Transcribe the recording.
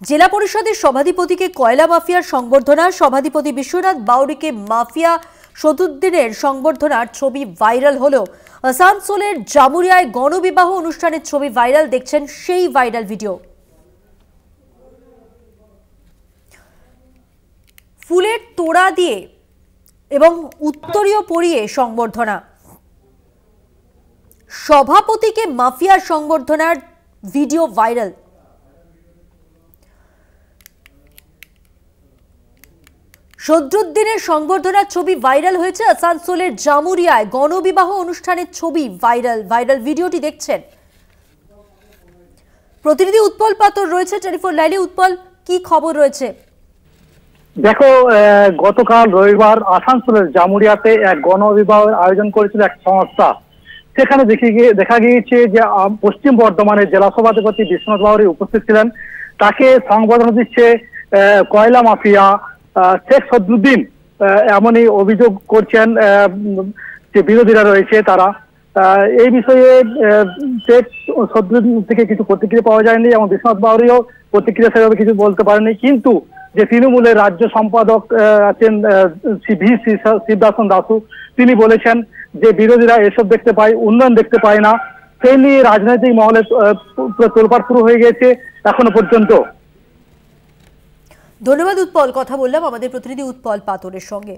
জেলা পরিষদের সভাধিপতিকে কয়লা মাফিয়ার সংবর্ধনা, সভাধিপতি বিশ্বনাথ বাউরিকে মাফিয়া সদুদ্দিনের সংবর্ধনার ছবি ভাইরাল হলো। আসানসোলের জামুরিয়ায় গণবিবাহ অনুষ্ঠানের ছবি ভাইরাল, দেখছেন সেই ভাইরাল ভিডিও। ফুলের তোড়া দিয়ে এবং উত্তরীয় পরিয়ে সংবর্ধনা, সভাপতিকে মাফিয়ার সংবর্ধনার ভিডিও ভাইরাল। সদরুদ্দিনের সংবর্ধনার ছবি ভাইরাল হয়েছে। আসানসোলের জামুরিয়ায় গণবিবাহ অনুষ্ঠানের ছবি ভাইরাল ভিডিওটি দেখছেন। প্রতিনিধি উৎপল পাতর রয়েছে টেলিফোন লাইনে। উৎপল, কি খবর রয়েছে? দেখো, গতকাল রবিবার আসানসোলের জামুরিয়াতে এক গণবিবাহের আয়োজন করেছিল এক সংস্থা। সেখানে দেখা গিয়েছে যে পশ্চিম বর্ধমানের জেলা সভাধিপতি বিশ্বনাথ বাউরি উপস্থিত ছিলেন। তাকে সংবর্ধনা দিচ্ছে কয়লা মাফিয়া শেখ সদরুদ্দিন। এমনই অভিযোগ করছেন যে বিরোধীরা রয়েছে তারা। এই বিষয়ে শেখ সদরুদ্দিন থেকে কিছু প্রতিক্রিয়া পাওয়া যায়নি এবং বিশ্বনাথ বাউরিও প্রতিক্রিয়া সেভাবে কিছু বলতে পারেনি। কিন্তু যে তৃণমূলের রাজ্য সম্পাদক আছেন শিবদাসন দাসু, তিনি বলেছেন যে বিরোধীরা এসব দেখতে পায়, উন্নয়ন দেখতে পায় না। সেই নিয়ে রাজনৈতিক মহলে তোলপাড় শুরু হয়ে গেছে এখনো পর্যন্ত। ধন্যবাদ উৎপল, কথা বললাম আমাদের প্রতিনিধি উৎপল পাতরের সঙ্গে।